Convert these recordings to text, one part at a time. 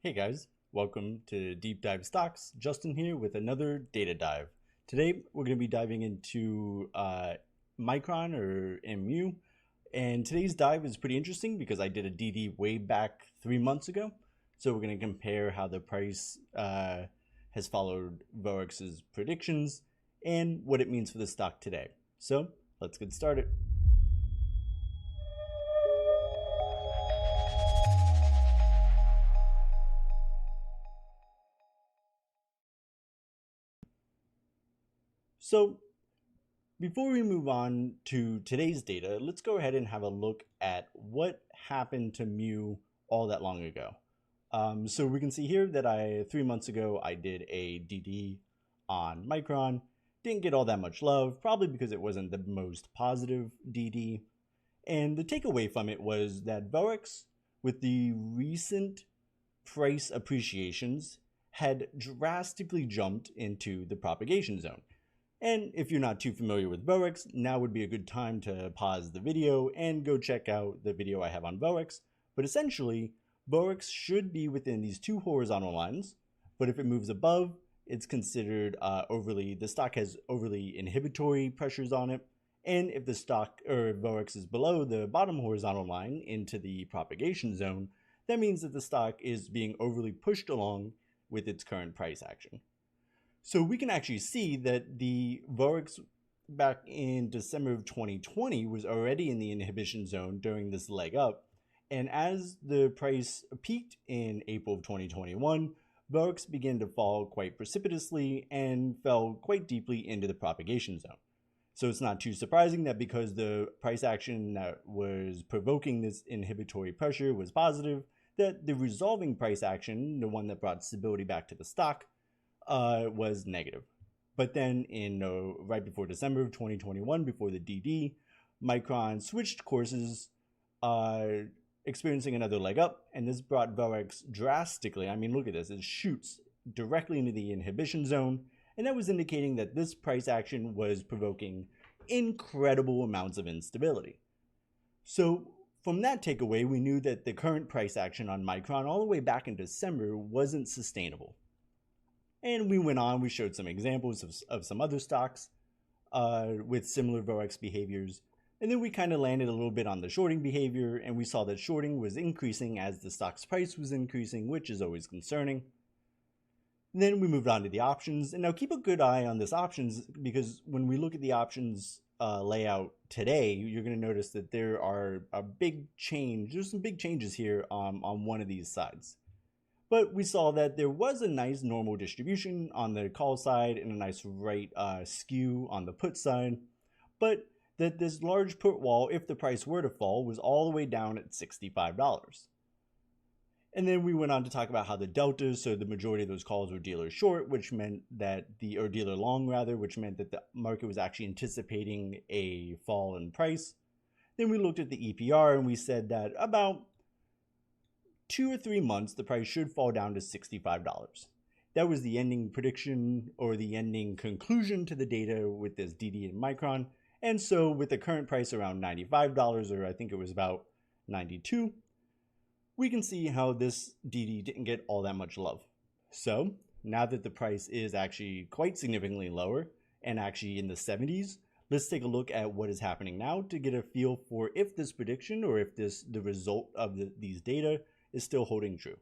Hey guys, welcome to Deep Dive Stocks. Justin here with another data dive. Today we're going to be diving into Micron or MU, and today's dive is pretty interesting because I did a DD way back 3 months ago. So we're going to compare how the price has followed VoEx's predictions and what it means for the stock today. So let's get started. So before we move on to today's data, let's go ahead and have a look at what happened to Mu all that long ago. So we can see here that 3 months ago I did a DD on Micron. Didn't get all that much love, probably because it wasn't the most positive DD. And the takeaway from it was that VoEx, with the recent price appreciations, had drastically jumped into the propagation zone. And if you're not too familiar with VoEx, now would be a good time to pause the video and go check out the video I have on VoEx. But essentially, VoEx should be within these two horizontal lines, but if it moves above, it's considered the stock has overly inhibitory pressures on it. And if the stock or VoEx is below the bottom horizontal line into the propagation zone, that means that the stock is being overly pushed along with its current price action. So we can actually see that the VoEx back in December of 2020 was already in the inhibition zone during this leg up. And as the price peaked in April of 2021, VoEx began to fall quite precipitously and fell quite deeply into the propagation zone. So it's not too surprising that because the price action that was provoking this inhibitory pressure was positive, that the resolving price action, the one that brought stability back to the stock, was negative. But then right before December of 2021, before the DD, Micron switched courses, experiencing another leg up, and this brought VoEx drastically. I mean, look at this. It shoots directly into the inhibition zone, and that was indicating that this price action was provoking incredible amounts of instability. So from that takeaway, we knew that the current price action on Micron all the way back in December wasn't sustainable. And we went on, we showed some examples of some other stocks with similar VoEx behaviors. And then we kind of landed a little bit on the shorting behavior, and we saw that shorting was increasing as the stock's price was increasing, which is always concerning. And then we moved on to the options. And now keep a good eye on this options, because when we look at the options layout today, you're going to notice that there are there's some big changes here on one of these sides. But we saw that there was a nice normal distribution on the call side and a nice right skew on the put side. But that this large put wall, if the price were to fall, was all the way down at $65. And then we went on to talk about how the deltas, so the majority of those calls were dealer short, which meant that or dealer long rather, which meant that the market was actually anticipating a fall in price. Then we looked at the EPR and we said that about 2 or 3 months, the price should fall down to $65. That was the ending prediction or the ending conclusion to the data with this DD and Micron. And so with the current price around $95, or I think it was about 92, we can see how this DD didn't get all that much love. So now that the price is actually quite significantly lower and actually in the 70s, let's take a look at what is happening now to get a feel for if this prediction or if the result of these data is still holding true.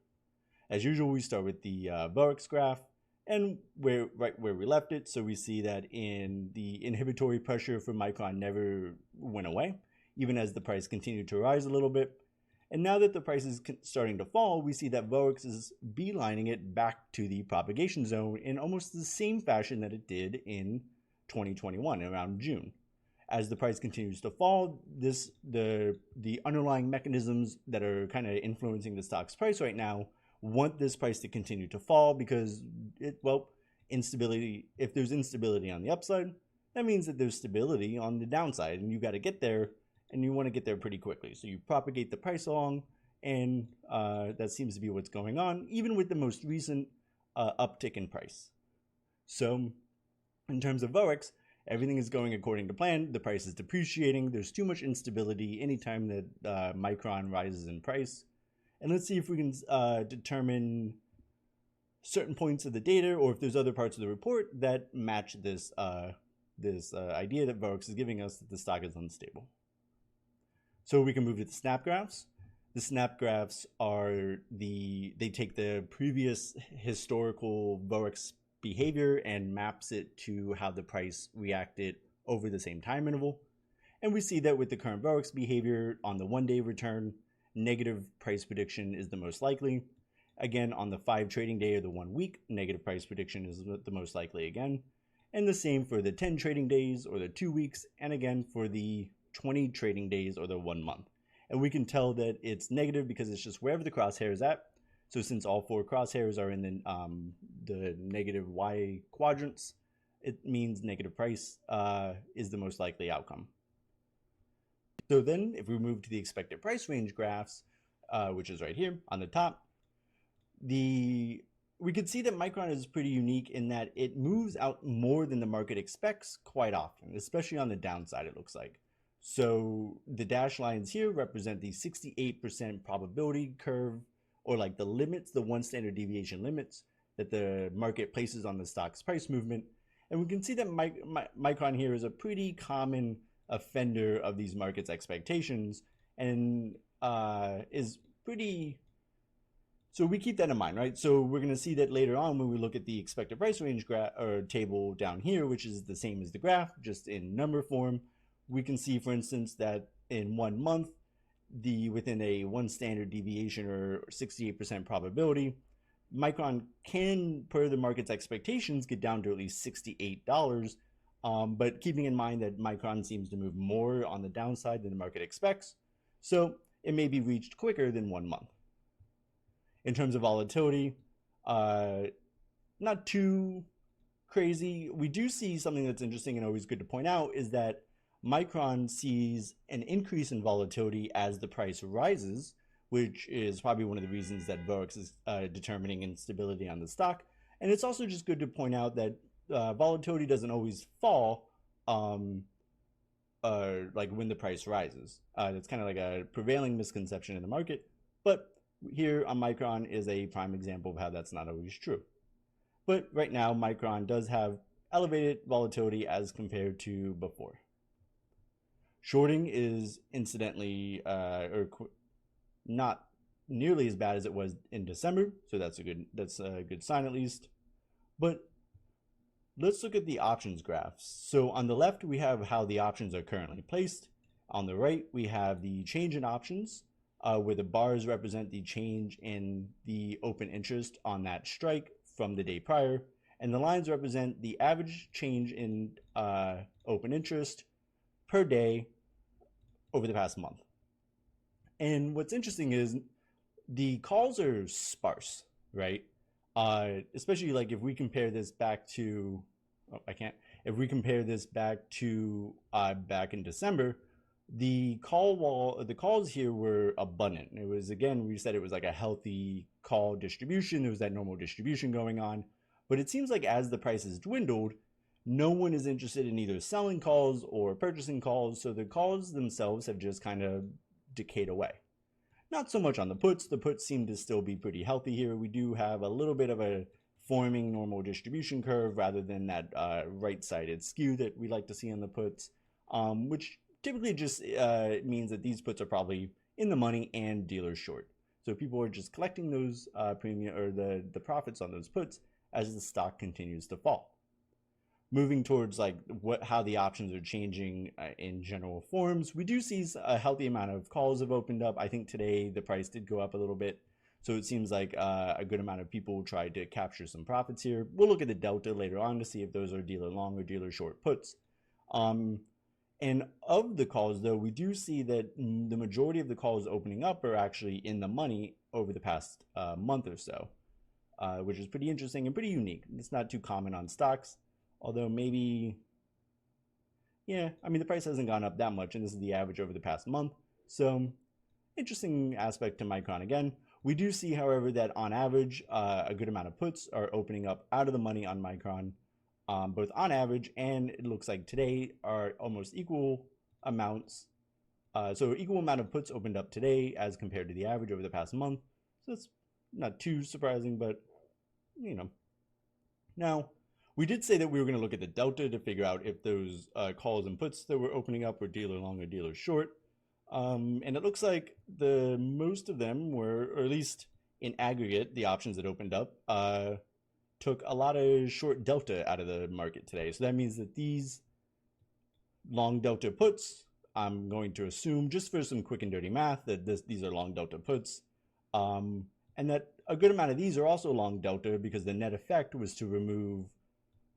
As usual, we start with the VoEx graph and right where we left it. So we see that in the inhibitory pressure for Micron never went away, even as the price continued to rise a little bit. And now that the price is starting to fall, we see that VoEx is beelining it back to the propagation zone in almost the same fashion that it did in 2021 around June. As the price continues to fall, the underlying mechanisms that are kind of influencing the stock's price right now want this price to continue to fall because instability. If there's instability on the upside, that means that there's stability on the downside, and you got to get there, and you want to get there pretty quickly. So you propagate the price along, and that seems to be what's going on, even with the most recent uptick in price. So in terms of VoEx, everything is going according to plan. The price is depreciating. There's too much instability anytime that Micron rises in price. And let's see if we can determine certain points of the data, or if there's other parts of the report that match this idea that VoEx is giving us that the stock is unstable. So we can move to the snap graphs. The snap graphs are they take the previous historical VoEx behavior and maps it to how the price reacted over the same time interval. And we see that with the current VoEx behavior on the 1-day return, negative price prediction is the most likely. Again, on the 5 trading day or the 1 week, negative price prediction is the most likely again. And the same for the 10 trading days or the 2 weeks, and again for the 20 trading days or the 1 month. And we can tell that it's negative because it's just wherever the crosshair is at. So since all 4 crosshairs are in the negative Y quadrants, it means negative price is the most likely outcome. So then if we move to the expected price range graphs, which is right here on the top, we could see that Micron is pretty unique in that it moves out more than the market expects quite often, especially on the downside, it looks like. So the dashed lines here represent the 68% probability curve, or like the limits, the 1 standard deviation limits that the market places on the stock's price movement. And we can see that Micron here is a pretty common offender of these markets' expectations, and is pretty... So we keep that in mind, right? So we're going to see that later on when we look at the expected price range table down here, which is the same as the graph, just in number form. We can see, for instance, that in 1 month, within a 1 standard deviation or 68% probability, Micron can, per the market's expectations, get down to at least $68. But keeping in mind that Micron seems to move more on the downside than the market expects, so it may be reached quicker than 1 month. In terms of volatility, not too crazy. We do see something that's interesting and always good to point out is that Micron sees an increase in volatility as the price rises, which is probably one of the reasons that VoEx is determining instability on the stock. And it's also just good to point out that volatility doesn't always fall like when the price rises. It's kind of like a prevailing misconception in the market, but here on Micron is a prime example of how that's not always true. But right now, Micron does have elevated volatility as compared to before. Shorting is incidentally not nearly as bad as it was in December, so that's a good sign at least. But let's look at the options graphs. So on the left, we have how the options are currently placed. On the right, we have the change in options, where the bars represent the change in the open interest on that strike from the day prior, and the lines represent the average change in open interest per day over the past month. And what's interesting is the calls are sparse, right? Especially like if we compare this back to, if we compare this back to back in December, the calls here were abundant. It was, again, we said it was like a healthy call distribution. There was that normal distribution going on. But it seems like as the price has dwindled, no one is interested in either selling calls or purchasing calls. So the calls themselves have just kind of decayed away. Not so much on the puts. The puts seem to still be pretty healthy here. We do have a little bit of a forming normal distribution curve rather than that right-sided skew that we like to see on the puts, which typically just means that these puts are probably in the money and dealers short. So people are just collecting those premium or the profits on those puts as the stock continues to fall. Moving towards like how the options are changing in general forms, we do see a healthy amount of calls have opened up. I think today the price did go up a little bit, so it seems like a good amount of people tried to capture some profits here. We'll look at the delta later on to see if those are dealer long or dealer short puts. And of the calls, though, we do see that the majority of the calls opening up are actually in the money over the past month or so, which is pretty interesting and pretty unique. It's not too common on stocks, although maybe, yeah, I mean, the price hasn't gone up that much, and this is the average over the past month. So interesting aspect to Micron again. We do see, however, that on average, a good amount of puts are opening up out of the money on Micron, both on average, and it looks like today are almost equal amounts. So equal amount of puts opened up today as compared to the average over the past month. So that's not too surprising, but you know. Now, we did say that we were going to look at the delta to figure out if those calls and puts that were opening up were dealer long or dealer short. And it looks like most of them were, or at least in aggregate, the options that opened up took a lot of short delta out of the market today. So that means that these long delta puts, I'm going to assume, just for some quick and dirty math, that these are long delta puts. And that a good amount of these are also long delta because the net effect was to remove,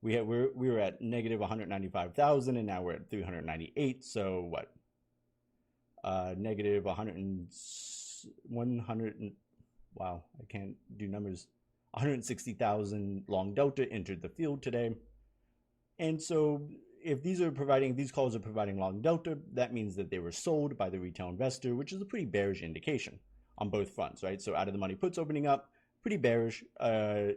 we were at negative 195,000 and now we're at 398. So what? Negative 100, wow, I can't do numbers. 160,000 long delta entered the field today. And so if these calls are providing long delta, that means that they were sold by the retail investor, which is a pretty bearish indication on both fronts, right? So out of the money puts opening up, pretty bearish, even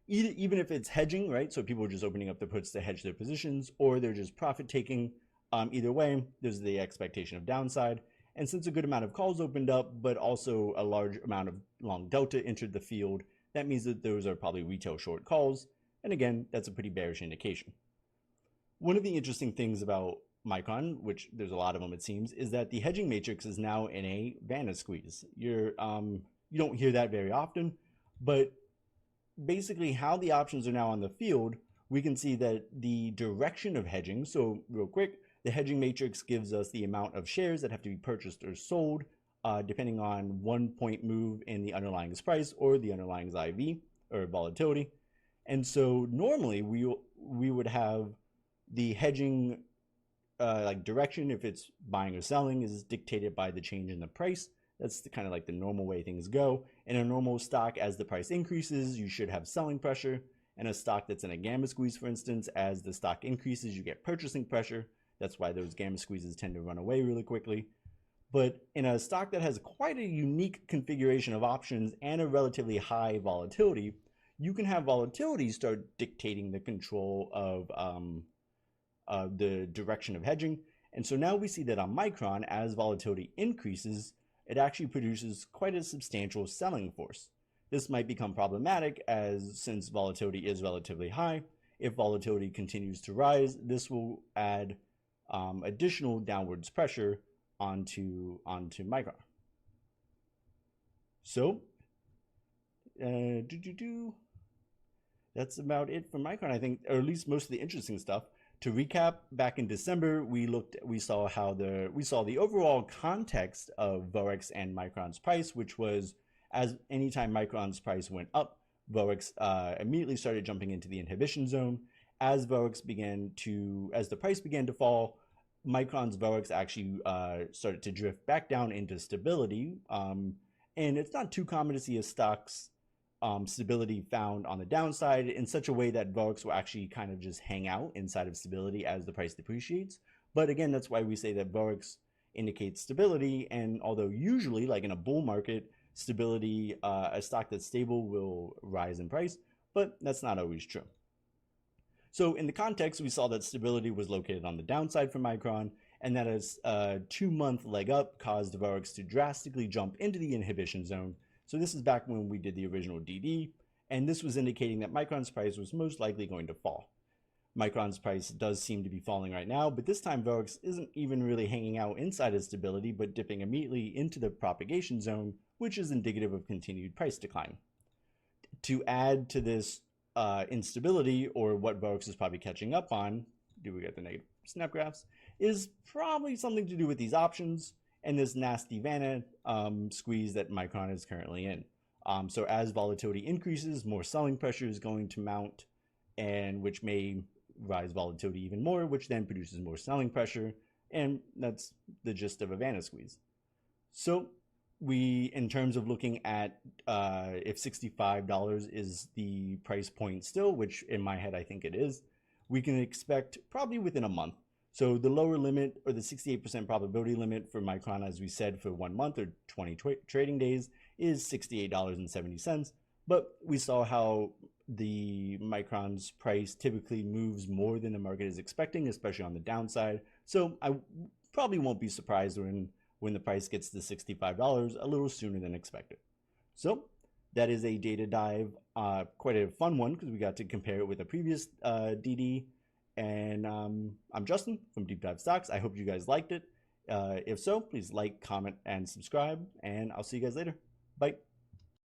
if it's hedging, right? So people are just opening up the puts to hedge their positions, or they're just profit taking. Either way, there's the expectation of downside. And since a good amount of calls opened up, but also a large amount of long delta entered the field, that means that those are probably retail short calls. And again, that's a pretty bearish indication. One of the interesting things about Micron, which there's a lot of them it seems, is that the hedging matrix is now in a Vanna squeeze. You don't hear that very often, but basically how the options are now on the field, we can see that the direction of hedging, so real quick, the hedging matrix gives us the amount of shares that have to be purchased or sold depending on 1 point move in the underlying price or the underlying IV or volatility. And so normally we would have the hedging like direction, if it's buying or selling, is dictated by the change in the price. That's kind of like the normal way things go. In a normal stock, as the price increases, you should have selling pressure. And a stock that's in a gamma squeeze, for instance, as the stock increases, you get purchasing pressure. That's why those gamma squeezes tend to run away really quickly. But in a stock that has quite a unique configuration of options and a relatively high volatility, you can have volatility start dictating the control of the direction of hedging. And so now we see that on Micron, as volatility increases, it actually produces quite a substantial selling force. This might become problematic since volatility is relatively high. If volatility continues to rise, this will add additional downwards pressure onto Micron. So that's about it for Micron, I think, or at least most of the interesting stuff. To recap, back in December, we saw the overall context of VoEx and Micron's price, which was, as anytime Micron's price went up, VoEx immediately started jumping into the inhibition zone. As the price began to fall, Micron's VoEx actually started to drift back down into stability. And it's not too common to see a stock's stability found on the downside in such a way that VoEx will actually kind of just hang out inside of stability as the price depreciates. But again, that's why we say that VoEx indicates stability. And although usually, like in a bull market, stability, a stock that's stable will rise in price, but that's not always true. So in the context, we saw that stability was located on the downside for Micron, and that a 2-month leg up caused VoEx to drastically jump into the inhibition zone. So this is back when we did the original DD, and this was indicating that Micron's price was most likely going to fall. Micron's price does seem to be falling right now, but this time VoEx isn't even really hanging out inside of stability, but dipping immediately into the propagation zone, which is indicative of continued price decline. To add to this instability, or what VoEx is probably catching up on, do we get the negative snap graphs, is probably something to do with these options and this nasty Vanna squeeze that Micron is currently in. So as volatility increases, more selling pressure is going to mount, and which may rise volatility even more, which then produces more selling pressure, and that's the gist of a Vanna squeeze. So in terms of looking at if $65 is the price point still, which in my head I think it is, we can expect probably within a month. So the lower limit, or the 68% probability limit for Micron, as we said, for 1 month or 20 trading days is $68.70. But we saw how the Micron's price typically moves more than the market is expecting, especially on the downside. So I probably won't be surprised when the price gets to $65 a little sooner than expected. So that is a data dive, quite a fun one because we got to compare it with a previous DD. And I'm Justin from Deep Dive Stocks. I hope you guys liked it. If so, please like, comment, and subscribe, and I'll see you guys later. Bye.